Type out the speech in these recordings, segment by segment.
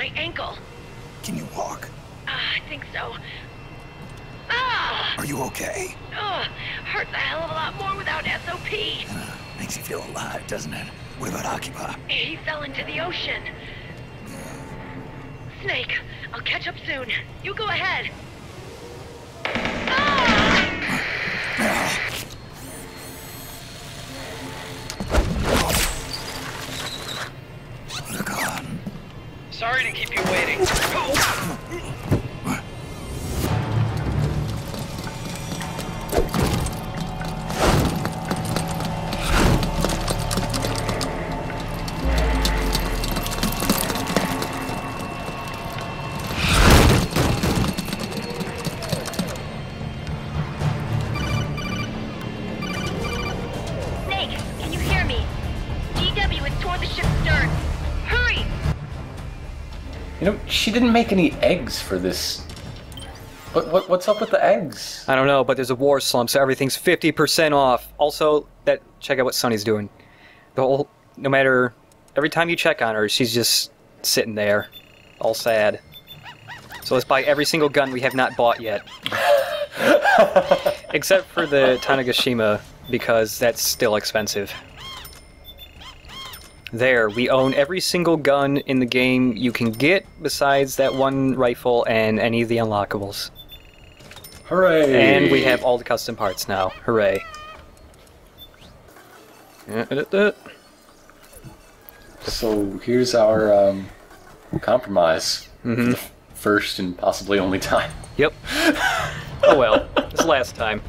right ankle. Can you walk? I think so. Ah! Are you okay? Hurts a hell of a lot more without SOP. Makes you feel alive, doesn't it? What about Occupy? He fell into the ocean. Snake, I'll catch up soon. You go ahead. Look on. Sorry to keep you waiting. Snake, can you hear me? GW is toward the ship's stern. Hurry! You know, she didn't make any eggs for this. What's up with the eggs? I don't know, but there's a war slump, so everything's 50% off. Also, check out what Sunny's doing. No matter, every time you check on her, she's just sitting there, all sad. So let's buy every single gun we have not bought yet. Except for the Tanegashima, because that's still expensive. There, we own every single gun in the game you can get, besides that one rifle and any of the unlockables. Hooray! And we have all the custom parts now. Hooray. So here's our compromise. Mm-hmm. For the first and possibly only time. Yep. Oh well, it's last time.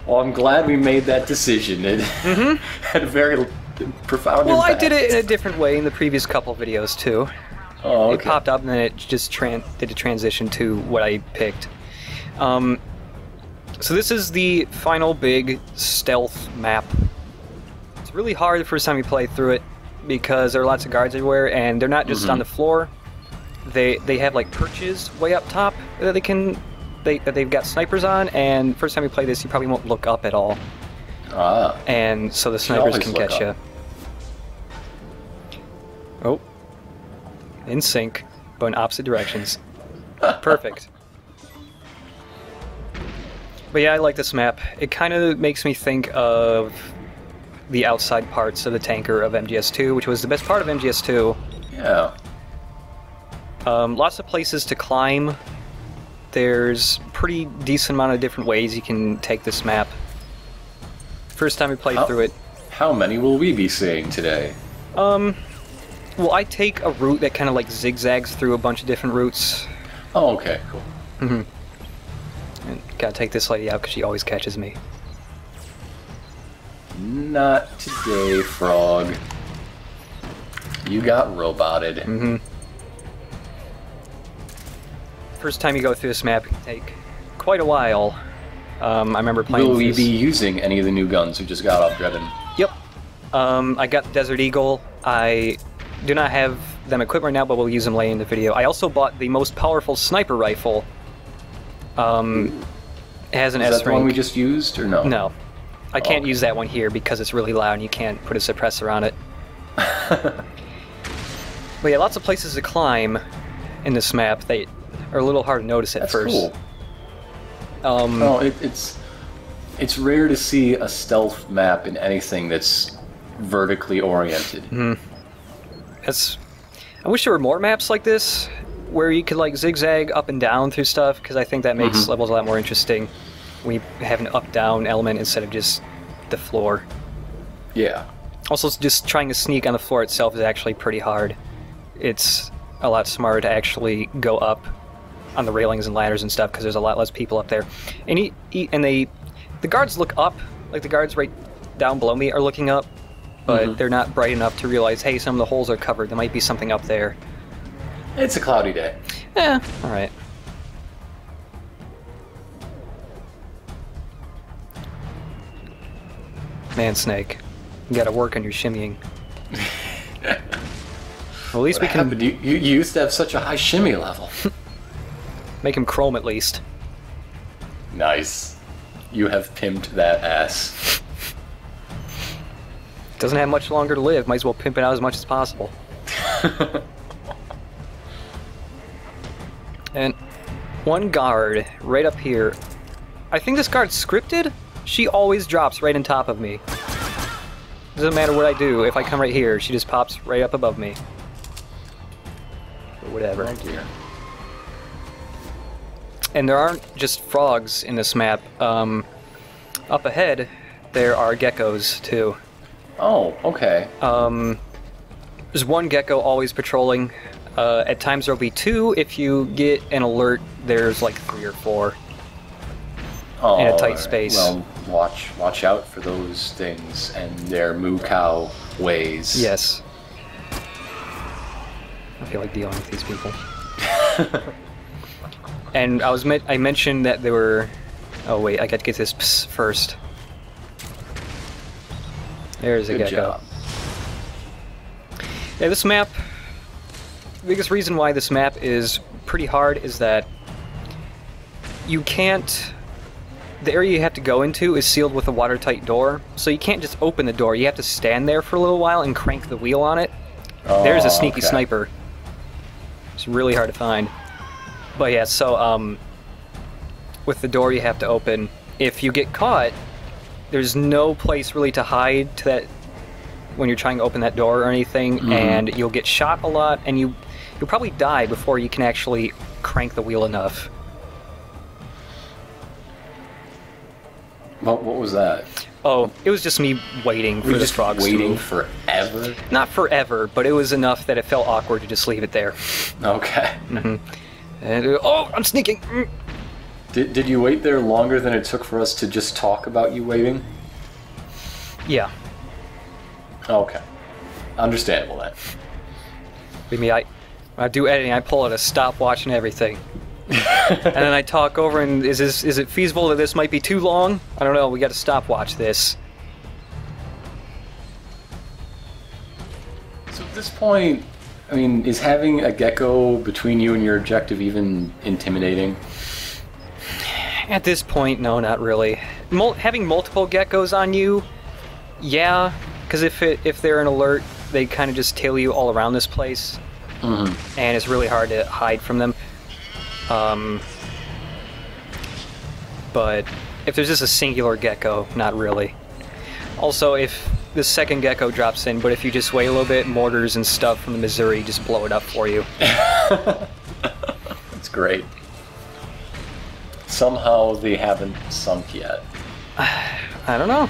Well, I'm glad we made that decision. It had a very profound Well, impact. I did it in a different way in the previous couple videos too. Oh, okay. It popped up and then it just did a transition to what I picked. So this is the final big stealth map. It's really hard the first time you play through it because there are lots of guards everywhere, and they're not just on the floor. They have like perches way up top that they've got snipers on, and first time you play this you probably won't look up at all. Ah. And so the snipers can get you. Oh. In sync, but in opposite directions. Perfect. But yeah, I like this map. It kind of makes me think of the outside parts of the tanker of MGS2, which was the best part of MGS2. Yeah. Lots of places to climb. There's pretty decent amount of different ways you can take this map. First time we played through it. How many will we be seeing today? Well, I take a route that kind of like zigzags through a bunch of different routes. Oh, okay, cool. And gotta take this lady out because she always catches me. Not today, Frog. You got roboted. First time you go through this map, it can take quite a while. I remember playing. Will we be using any of the new guns we just got off Drebin? Yep. I got Desert Eagle. I do not have them equipped right now, but we'll use them later in the video. I also bought the most powerful sniper rifle. It has an S rank. Is that the one we just used, or no? No. I can't use that one here because it's really loud and you can't put a suppressor on it. But yeah, lots of places to climb in this map. They are a little hard to notice at first. Cool. Well, it's rare to see a stealth map in anything that's vertically oriented. I wish there were more maps like this, where you could like zigzag up and down through stuff, because I think that makes levels a lot more interesting when you have an up-down element instead of just the floor. Yeah. Also, just trying to sneak on the floor itself is actually pretty hard. It's a lot smarter to actually go up on the railings and ladders and stuff, because there's a lot less people up there. And the guards look up, like the guards right down below me are looking up, but they're not bright enough to realize, hey, some of the holes are covered, there might be something up there. It's a cloudy day. Yeah, alright. Man, Snake, you gotta work on your shimmying. Well, at least What we can happened? You used to have such a high shimmy level. make him chrome at least. Nice. You have pimped that ass. Doesn't have much longer to live, might as well pimp it out as much as possible. And one guard right up here. I think this guard's scripted. She always drops right on top of me. Doesn't matter what I do. If I come right here, she just pops right up above me. Or whatever. Oh dear. And there aren't just frogs in this map. Up ahead, there are geckos too. Oh, okay. There's one gecko always patrolling. At times there'll be two. If you get an alert, there's like 3 or 4 in a tight space. Well, watch out for those things and their moo cow ways. Yes. I feel like dealing with these people. And I mentioned that there were... Oh wait, I got to get this first. There's a Good gecko. job. Yeah, this map... The biggest reason why this map is pretty hard is that you can't... The area you have to go into is sealed with a watertight door, so you can't just open the door. You have to stand there for a little while and crank the wheel on it. Oh, There's a sneaky okay. sniper. It's really hard to find. But yeah, so with the door you have to open. If you get caught, there's no place really to hide to that when you're trying to open that door or anything, and you'll get shot a lot, and you'll probably die before you can actually crank the wheel enough. What was that? Oh, it was just me waiting for the Just frogs to waiting move. forever? Not forever, but it was enough that it felt awkward to just leave it there. Okay. And oh, I'm sneaking! Did you wait there longer than it took for us to just talk about you waiting? Yeah. Okay. Understandable then. Believe me, I do editing, I pull out a stopwatch and everything. And then I talk over and is it feasible that this might be too long? I don't know, we gotta stopwatch this. So at this point, I mean, is having a gecko between you and your objective even intimidating? At this point, no, not really. Having multiple geckos on you, yeah, because if they're an alert, they kind of just tail you all around this place, and it's really hard to hide from them. But if there's just a singular gecko, not really. Also, if the second gecko drops in, but if you just wait a little bit, mortars and stuff from the Missouri just blow it up for you. That's great. Somehow they haven't sunk yet. I don't know.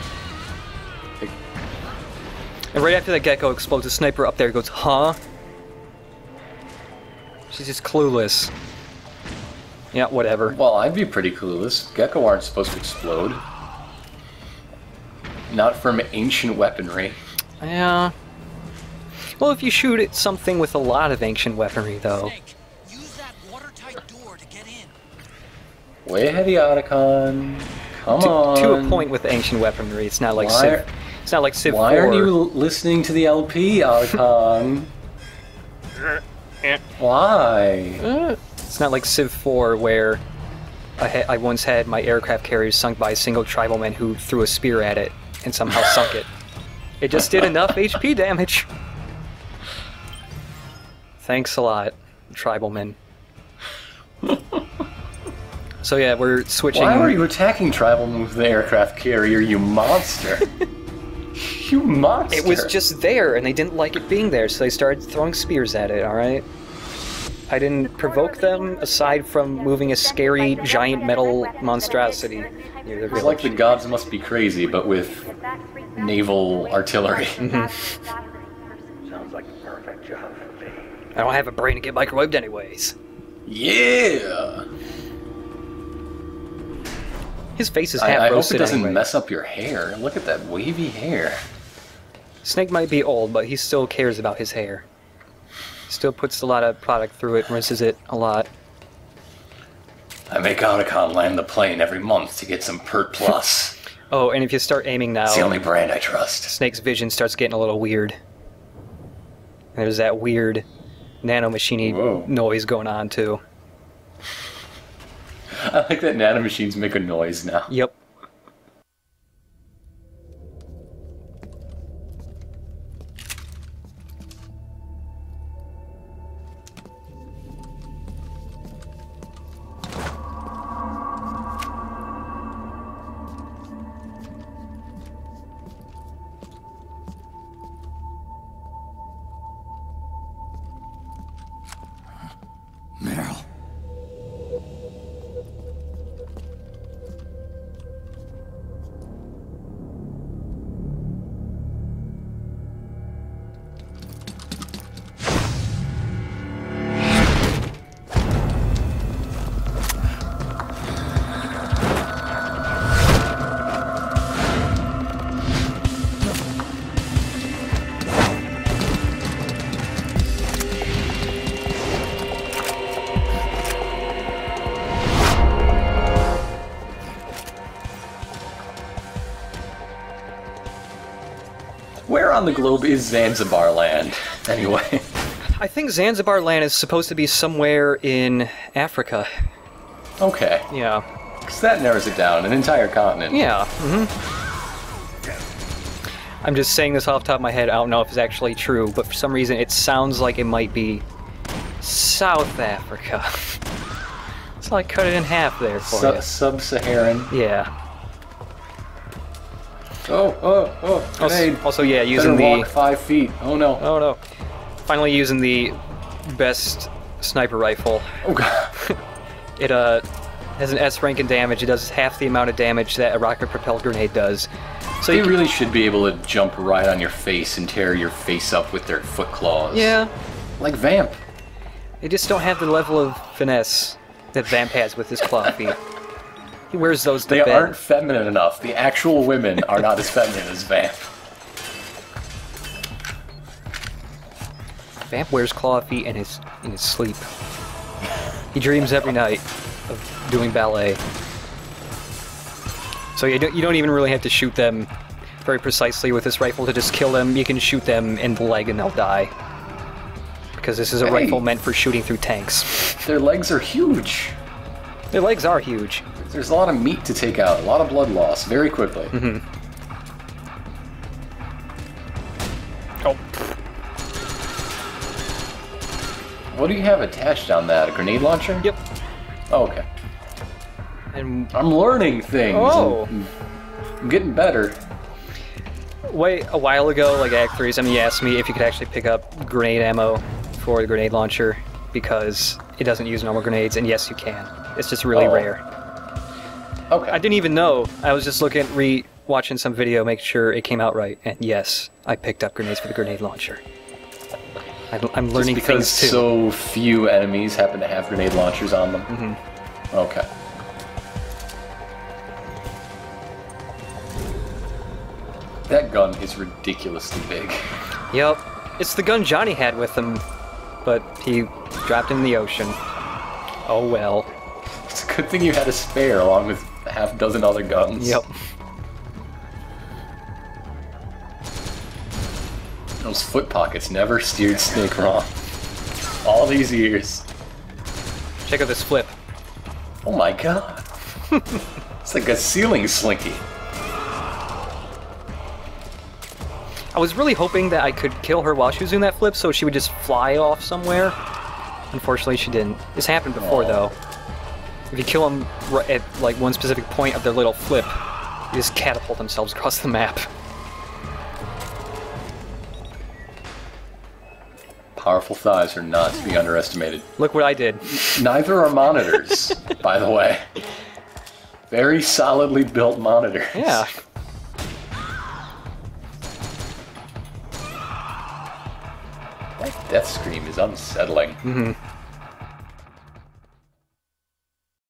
And right after that gecko explodes, a sniper up there goes, huh? She's just clueless. Yeah, whatever. Well, I'd be pretty clueless. Gecko aren't supposed to explode. Not from ancient weaponry. Yeah. Well, if you shoot at something with a lot of ancient weaponry, though. Snake, use that watertight door to get in. Way ahead of the Oticon. Come on. To a point with ancient weaponry, it's not like Civ. It's not like Civ 4. Why aren't you listening to the LP, Oticon? Why? It's not like Civ 4 where I once had my aircraft carrier sunk by a single tribal man who threw a spear at it and somehow sunk it. It just did enough HP damage. Thanks a lot, tribal men. So yeah, we're switching. Why were you attacking tribal men with the aircraft carrier, you monster? You monster! It was just there, and they didn't like it being there, so they started throwing spears at it, alright? I didn't provoke them, aside from moving a scary, giant metal monstrosity near the It's village. like the gods must be crazy, but with naval artillery. Sounds like the perfect job for me. I don't have a brain to get microwaved anyways. Yeah! His face is I half hope it roasted doesn't anyway. mess up your hair. Look at that wavy hair. Snake might be old, but he still cares about his hair. Still puts a lot of product through it, rinses it a lot. I make Oticon land the plane every month to get some Pert Plus. Oh, and if you start aiming now, It's the only brand I trust. Snake's vision starts getting a little weird. And there's that weird nanomachine-y Whoa. noise going on, too. I like that nanomachines make a noise now. Yep. Where on the globe is Zanzibar land, anyway? I think Zanzibar land is supposed to be somewhere in Africa. Okay. Yeah. Because that narrows it down, an entire continent. Yeah. I'm just saying this off the top of my head. I don't know if it's actually true, but for some reason it sounds like it might be South Africa. So I cut it in half there for you. Sub-Saharan. Yeah. Oh, grenade. Also, yeah, using Better the... walk 5 feet. Oh no. Oh no. Finally using the best sniper rifle. Oh god. It has an S rank in damage. It does half the amount of damage that a rocket-propelled grenade does. So They really should be able to jump right on your face and tear your face up with their foot claws. Yeah. Like Vamp. They just don't have the level of finesse that Vamp has with his claw feet. He wears those to They bed. aren't feminine enough. The actual women are not as feminine as Vamp. Vamp wears claw feet in his sleep. He dreams every night of doing ballet. So you don't even really have to shoot them very precisely with this rifle to just kill them. You can shoot them in the leg and they'll die. Because this is a rifle meant for shooting through tanks. Their legs are huge. Their legs are huge. There's a lot of meat to take out, a lot of blood loss, very quickly. Oh. What do you have attached on that? A grenade launcher? Yep. Oh, okay. And I'm learning things. Oh. I'm getting better. a while ago, like Act 3, somebody asked me if you could actually pick up grenade ammo for the grenade launcher because it doesn't use normal grenades, and yes, you can. It's just really rare. Okay. I didn't even know. I was just watching some video, making sure it came out right, and yes, I picked up grenades for the grenade launcher. I'm learning just because things too. so few enemies happen to have grenade launchers on them? Okay. That gun is ridiculously big. Yep. It's the gun Johnny had with him, but he dropped it in the ocean. Oh well. It's a good thing you had a spare along with a half dozen other guns. Yep. Those foot pockets never steered Snake wrong. All these years. Check out this flip. Oh my god. It's like a ceiling slinky. I was really hoping that I could kill her while she was doing that flip so she would just fly off somewhere. Unfortunately, she didn't. This happened before, though. If you kill them at like one specific point of their little flip, they just catapult themselves across the map. Powerful thighs are not to be underestimated. Look what I did. Neither are monitors, by the way. Very solidly built monitors. Yeah. That death scream is unsettling. Mm-hmm.